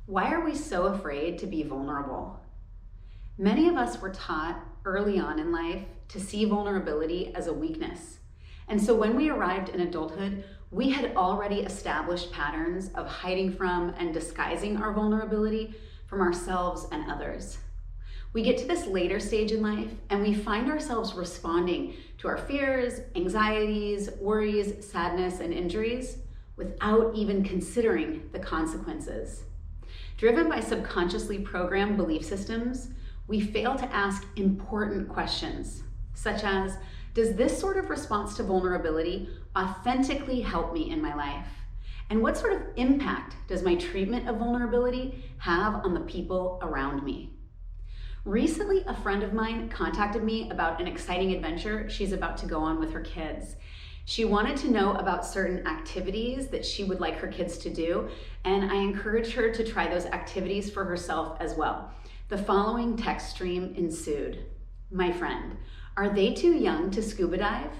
Why are we so afraid to be vulnerable? Many of us were taught early on in life to see vulnerability as a weakness. And so when we arrived in adulthood, we had already established patterns of hiding from and disguising our vulnerability from ourselves and others. We get to this later stage in life and we find ourselves responding to our fears, anxieties, worries, sadness, and injuries without even considering the consequences. Driven by subconsciously programmed belief systems, we fail to ask important questions, such as, does this sort of response to vulnerability authentically help me in my life? And what sort of impact does my treatment of vulnerability have on the people around me? Recently, a friend of mine contacted me about an exciting adventure she's about to go on with her kids. She wanted to know about certain activities that she would like her kids to do, and I encouraged her to try those activities for herself as well. The following text stream ensued. My friend, are they too young to scuba dive?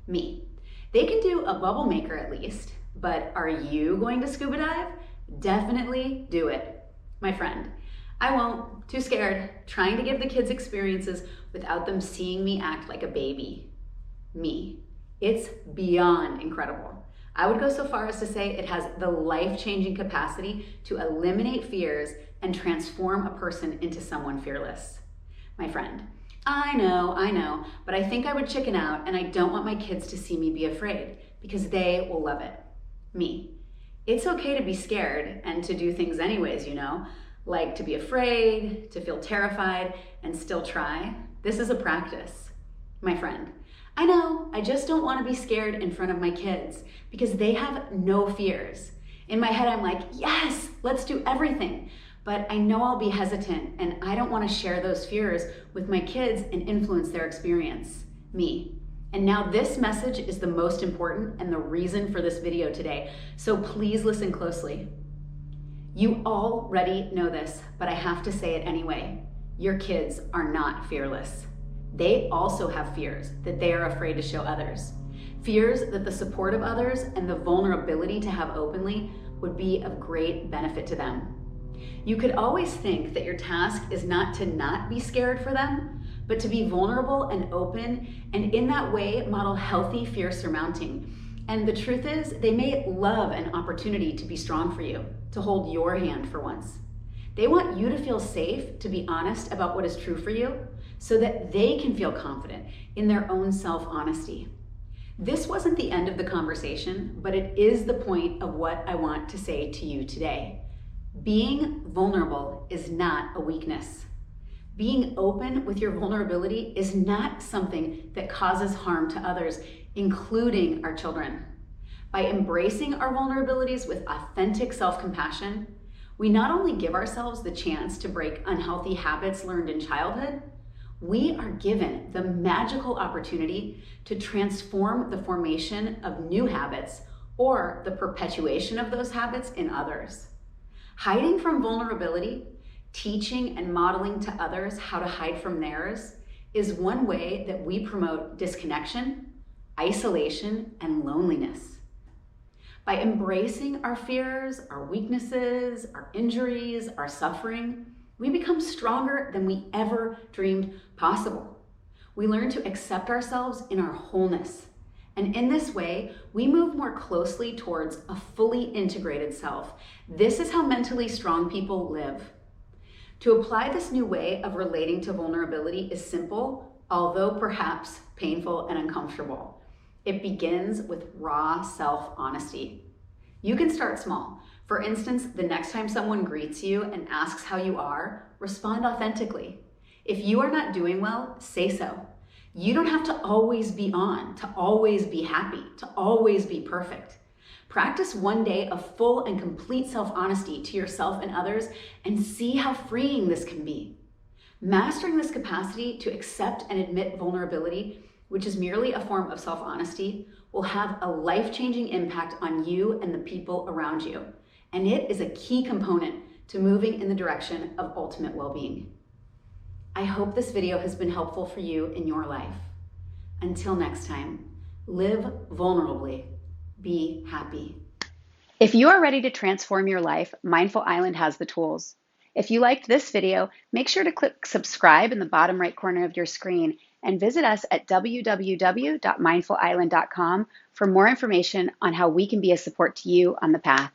Me, they can do a bubble maker at least, but are you going to scuba dive? Definitely do it. My friend, I won't, too scared, trying to give the kids experiences without them seeing me act like a baby. Me, it's beyond incredible. I would go so far as to say it has the life-changing capacity to eliminate fears and transform a person into someone fearless. My friend, I know, but I think I would chicken out and I don't want my kids to see me be afraid because they will love it. Me, it's okay to be scared and to do things anyways, like to be afraid, to feel terrified, and still try. This is a practice. My friend, I know, I just don't want to be scared in front of my kids because they have no fears. In my head, I'm like, yes, let's do everything. But I know I'll be hesitant and I don't want to share those fears with my kids and influence their experience. Me. And now this message is the most important and the reason for this video today. So please listen closely. You already know this, but I have to say it anyway. Your kids are not fearless. They also have fears that they are afraid to show others. Fears that the support of others and the vulnerability to have openly would be of great benefit to them. You could always think that your task is not to not be scared for them, but to be vulnerable and open, and in that way model healthy fear surmounting. And the truth is, they may love an opportunity to be strong for you, to hold your hand for once. They want you to feel safe, to be honest about what is true for you, so that they can feel confident in their own self-honesty. This wasn't the end of the conversation, but it is the point of what I want to say to you today. Being vulnerable is not a weakness. Being open with your vulnerability is not something that causes harm to others, including our children. By embracing our vulnerabilities with authentic self-compassion, we not only give ourselves the chance to break unhealthy habits learned in childhood, we are given the magical opportunity to transform the formation of new habits or the perpetuation of those habits in others. Hiding from vulnerability, teaching and modeling to others how to hide from theirs is one way that we promote disconnection, isolation, and loneliness. By embracing our fears, our weaknesses, our injuries, our suffering, we become stronger than we ever dreamed possible. We learn to accept ourselves in our wholeness. And in this way, we move more closely towards a fully integrated self. This is how mentally strong people live. To apply this new way of relating to vulnerability is simple, although perhaps painful and uncomfortable. It begins with raw self-honesty. You can start small. For instance, the next time someone greets you and asks how you are, respond authentically. If you are not doing well, say so. You don't have to always be on, to always be happy, to always be perfect. Practice one day of full and complete self-honesty to yourself and others and see how freeing this can be. Mastering this capacity to accept and admit vulnerability, which is merely a form of self-honesty, will have a life-changing impact on you and the people around you. And it is a key component to moving in the direction of ultimate well-being. I hope this video has been helpful for you in your life. Until next time, live vulnerably, be happy. If you are ready to transform your life, Mindful Island has the tools. If you liked this video, make sure to click subscribe in the bottom right corner of your screen and visit us at www.mindfulisland.com for more information on how we can be a support to you on the path.